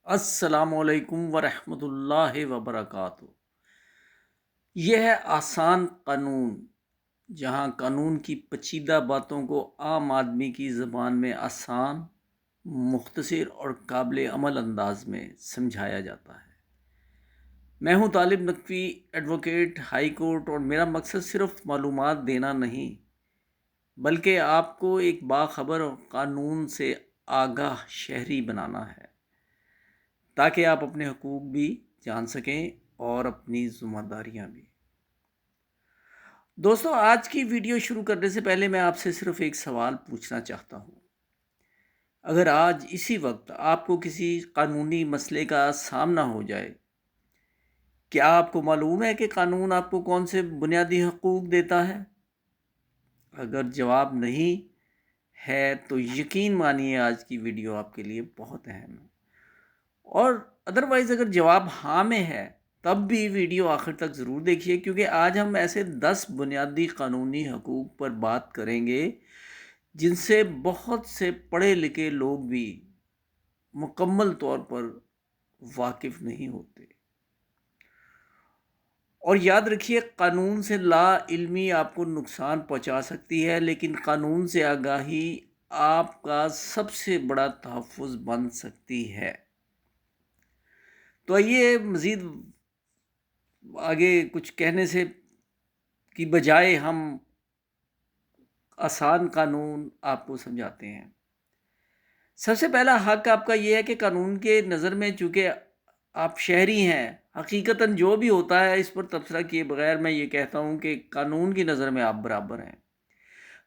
السلام علیکم ورحمۃ اللہ وبرکاتہ۔ یہ ہے آسان قانون، جہاں قانون کی پیچیدہ باتوں کو عام آدمی کی زبان میں آسان، مختصر اور قابل عمل انداز میں سمجھایا جاتا ہے۔ میں ہوں طالب نقوی، ایڈوکیٹ ہائی کورٹ، اور میرا مقصد صرف معلومات دینا نہیں بلکہ آپ کو ایک باخبر اور قانون سے آگاہ شہری بنانا ہے، تاکہ آپ اپنے حقوق بھی جان سکیں اور اپنی ذمہ داریاں بھی۔ دوستو، آج کی ویڈیو شروع کرنے سے پہلے میں آپ سے صرف ایک سوال پوچھنا چاہتا ہوں۔ اگر آج اسی وقت آپ کو کسی قانونی مسئلے کا سامنا ہو جائے، کیا آپ کو معلوم ہے کہ قانون آپ کو کون سے بنیادی حقوق دیتا ہے؟ اگر جواب نہیں ہے تو یقین مانیے آج کی ویڈیو آپ کے لیے بہت اہم ہے، اور ادروائز اگر جواب ہاں میں ہے تب بھی ویڈیو آخر تک ضرور دیکھیے، کیونکہ آج ہم ایسے 10 بنیادی قانونی حقوق پر بات کریں گے جن سے بہت سے پڑھے لکھے لوگ بھی مکمل طور پر واقف نہیں ہوتے۔ اور یاد رکھیے، قانون سے لا علمی آپ کو نقصان پہنچا سکتی ہے، لیکن قانون سے آگاہی آپ کا سب سے بڑا تحفظ بن سکتی ہے۔ تو آئیے، مزید آگے کچھ کہنے سے کی بجائے ہم آسان قانون آپ کو سمجھاتے ہیں۔ سب سے پہلا حق آپ کا یہ ہے کہ قانون کے نظر میں، چونکہ آپ شہری ہیں، حقیقتاً جو بھی ہوتا ہے اس پر تبصرہ کیے بغیر میں یہ کہتا ہوں کہ قانون کی نظر میں آپ برابر ہیں،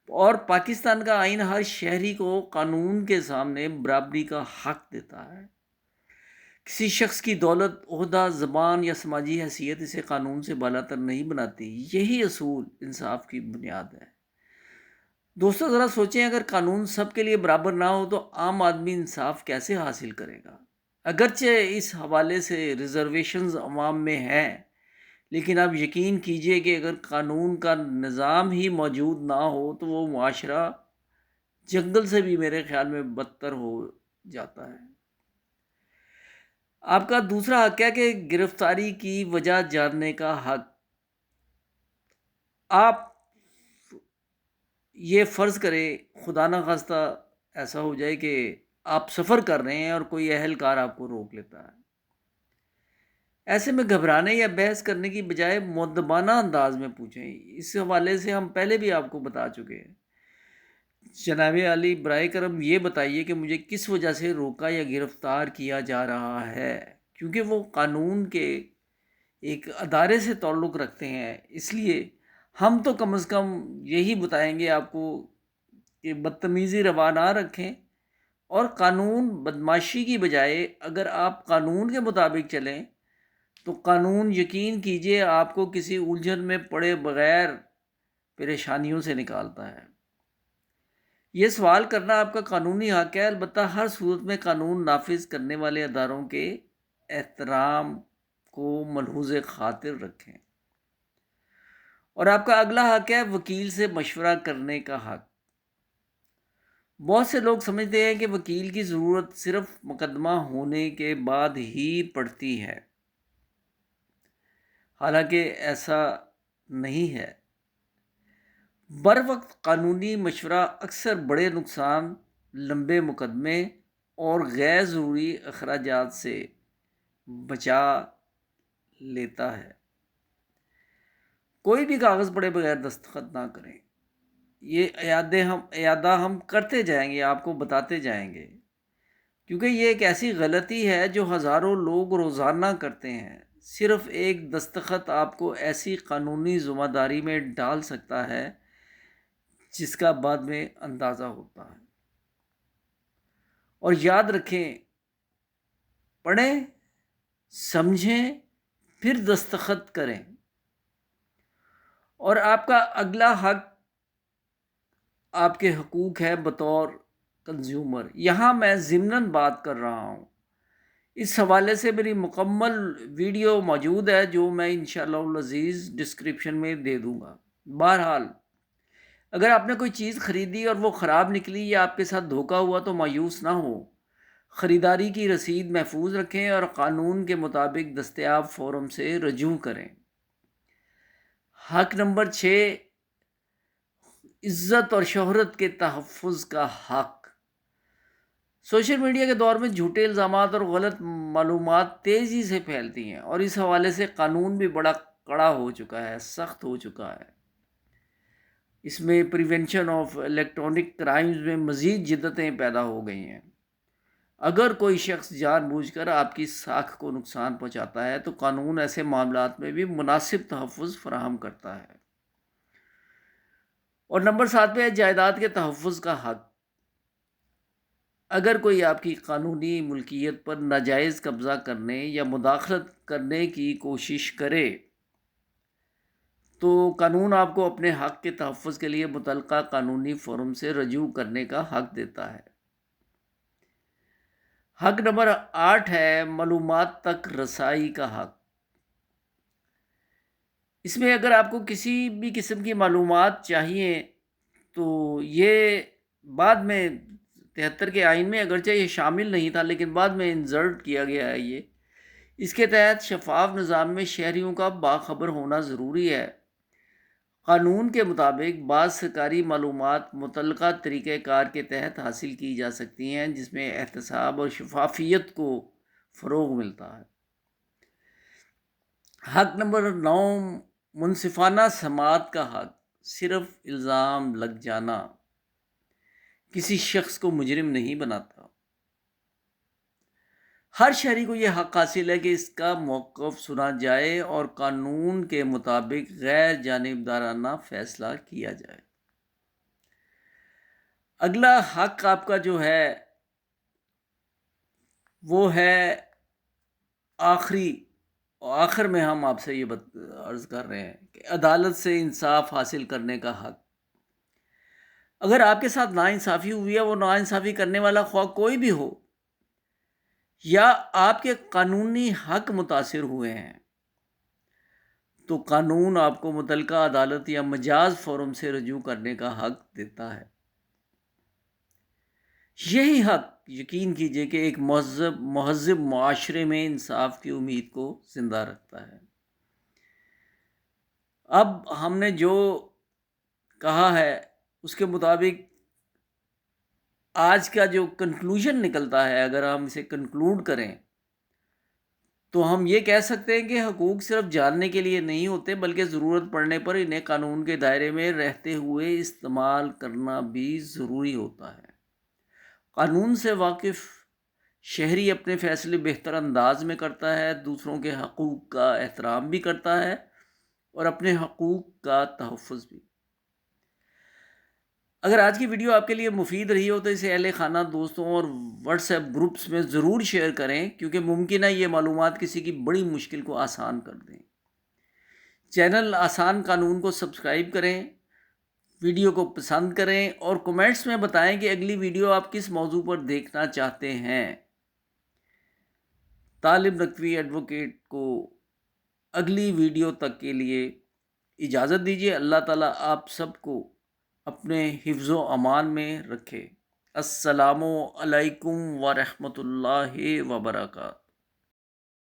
اور پاکستان کا آئین ہر شہری کو قانون کے سامنے برابری کا حق دیتا ہے۔ کسی شخص کی دولت، عہدہ، زبان یا سماجی حیثیت اسے قانون سے بالاتر نہیں بناتی۔ یہی اصول انصاف کی بنیاد ہے۔ دوستو، ذرا سوچیں، اگر قانون سب کے لیے برابر نہ ہو تو عام آدمی انصاف کیسے حاصل کرے گا؟ اگرچہ اس حوالے سے ریزرویشنز عوام میں ہیں، لیکن آپ یقین کیجئے کہ اگر قانون کا نظام ہی موجود نہ ہو تو وہ معاشرہ جنگل سے بھی میرے خیال میں بدتر ہو جاتا ہے۔ آپ کا دوسرا حق ہے کہ گرفتاری کی وجہ جاننے کا حق۔ آپ یہ فرض کریں، خدا نخواستہ ایسا ہو جائے کہ آپ سفر کر رہے ہیں اور کوئی اہلکار آپ کو روک لیتا ہے۔ ایسے میں گھبرانے یا بحث کرنے کی بجائے مؤدبانہ انداز میں پوچھیں۔ اس حوالے سے ہم پہلے بھی آپ کو بتا چکے ہیں۔ جناب علی، برائے کرم یہ بتائیے کہ مجھے کس وجہ سے روکا یا گرفتار کیا جا رہا ہے؟ کیونکہ وہ قانون کے ایک ادارے سے تعلق رکھتے ہیں، اس لیے ہم تو کم از کم یہی بتائیں گے آپ کو کہ بدتمیزی روا نہ رکھیں، اور قانون بدماشی کی بجائے اگر آپ قانون کے مطابق چلیں تو قانون، یقین کیجئے، آپ کو کسی الجھن میں پڑے بغیر پریشانیوں سے نکالتا ہے۔ یہ سوال کرنا آپ کا قانونی حق ہے، البتہ ہر صورت میں قانون نافذ کرنے والے اداروں کے احترام کو ملحوظ خاطر رکھیں۔ اور آپ کا اگلا حق ہے وکیل سے مشورہ کرنے کا حق۔ بہت سے لوگ سمجھتے ہیں کہ وکیل کی ضرورت صرف مقدمہ ہونے کے بعد ہی پڑتی ہے، حالانکہ ایسا نہیں ہے۔ بروقت قانونی مشورہ اکثر بڑے نقصان، لمبے مقدمے اور غیر ضروری اخراجات سے بچا لیتا ہے۔ کوئی بھی کاغذ پڑے بغیر دستخط نہ کریں۔ یہ اعادہ ہم کرتے جائیں گے، آپ کو بتاتے جائیں گے، کیونکہ یہ ایک ایسی غلطی ہے جو ہزاروں لوگ روزانہ کرتے ہیں۔ صرف ایک دستخط آپ کو ایسی قانونی ذمہ داری میں ڈال سکتا ہے جس کا بعد میں اندازہ ہوتا ہے۔ اور یاد رکھیں، پڑھیں، سمجھیں، پھر دستخط کریں۔ اور آپ کا اگلا حق آپ کے حقوق ہے بطور کنزیومر۔ یہاں میں ضمناً بات کر رہا ہوں، اس حوالے سے میری مکمل ویڈیو موجود ہے جو میں انشاءاللہ العزیز ڈسکرپشن میں دے دوں گا۔ بہرحال، اگر آپ نے کوئی چیز خریدی اور وہ خراب نکلی یا آپ کے ساتھ دھوکہ ہوا تو مایوس نہ ہو، خریداری کی رسید محفوظ رکھیں اور قانون کے مطابق دستیاب فورم سے رجوع کریں۔ حق نمبر 6، عزت اور شہرت کے تحفظ کا حق۔ سوشل میڈیا کے دور میں جھوٹے الزامات اور غلط معلومات تیزی سے پھیلتی ہیں، اور اس حوالے سے قانون بھی بڑا کڑا ہو چکا ہے، سخت ہو چکا ہے۔ اس میں پریونشن آف الیکٹرانک کرائمز میں مزید جدتیں پیدا ہو گئی ہیں۔ اگر کوئی شخص جان بوجھ کر آپ کی ساکھ کو نقصان پہنچاتا ہے تو قانون ایسے معاملات میں بھی مناسب تحفظ فراہم کرتا ہے۔ اور نمبر 7 پہ ہے جائیداد کے تحفظ کا حق۔ اگر کوئی آپ کی قانونی ملکیت پر ناجائز قبضہ کرنے یا مداخلت کرنے کی کوشش کرے تو قانون آپ کو اپنے حق کے تحفظ کے لیے متعلقہ قانونی فورم سے رجوع کرنے کا حق دیتا ہے۔ حق نمبر 8 ہے معلومات تک رسائی کا حق۔ اس میں اگر آپ کو کسی بھی قسم کی معلومات چاہیے تو یہ بعد میں 73 کے آئین میں اگرچہ یہ شامل نہیں تھا لیکن بعد میں انسرٹ کیا گیا ہے یہ۔ اس کے تحت شفاف نظام میں شہریوں کا باخبر ہونا ضروری ہے۔ قانون کے مطابق بعض سرکاری معلومات متعلقہ طریقہ کار کے تحت حاصل کی جا سکتی ہیں جس میں احتساب اور شفافیت کو فروغ ملتا ہے۔ حق نمبر 9، منصفانہ سماعت کا حق۔ صرف الزام لگ جانا کسی شخص کو مجرم نہیں بناتا۔ ہر شہری کو یہ حق حاصل ہے کہ اس کا موقف سنا جائے اور قانون کے مطابق غیر جانبدارانہ فیصلہ کیا جائے۔ اگلا حق آپ کا جو ہے وہ ہے آخر میں ہم آپ سے یہ عرض کر رہے ہیں کہ عدالت سے انصاف حاصل کرنے کا حق۔ اگر آپ کے ساتھ ناانصافی ہوئی ہے، وہ ناانصافی کرنے والا خواہ کوئی بھی ہو یا آپ کے قانونی حق متاثر ہوئے ہیں تو قانون آپ کو متعلقہ عدالت یا مجاز فورم سے رجوع کرنے کا حق دیتا ہے۔ یہی حق یقین کیجئے کہ ایک مہذب معاشرے میں انصاف کی امید کو زندہ رکھتا ہے۔ اب ہم نے جو کہا ہے اس کے مطابق آج کا جو کنکلوژن نکلتا ہے، اگر ہم اسے کنکلوڈ کریں تو ہم یہ کہہ سکتے ہیں کہ حقوق صرف جاننے کے لیے نہیں ہوتے بلکہ ضرورت پڑنے پر انہیں قانون کے دائرے میں رہتے ہوئے استعمال کرنا بھی ضروری ہوتا ہے۔ قانون سے واقف شہری اپنے فیصلے بہتر انداز میں کرتا ہے، دوسروں کے حقوق کا احترام بھی کرتا ہے اور اپنے حقوق کا تحفظ بھی۔ اگر آج کی ویڈیو آپ کے لیے مفید رہی ہو تو اسے اہل خانہ، دوستوں اور واٹس ایپ گروپس میں ضرور شیئر کریں کیونکہ ممکن ہے یہ معلومات کسی کی بڑی مشکل کو آسان کر دیں۔ چینل آسان قانون کو سبسکرائب کریں، ویڈیو کو پسند کریں اور کمنٹس میں بتائیں کہ اگلی ویڈیو آپ کس موضوع پر دیکھنا چاہتے ہیں۔ طالب نقوی ایڈوکیٹ کو اگلی ویڈیو تک کے لیے اجازت دیجیے۔ اللہ تعالیٰ آپ سب کو اپنے حفظ و امان میں رکھے۔ السلام علیکم ورحمۃ اللہ وبرکاتہ۔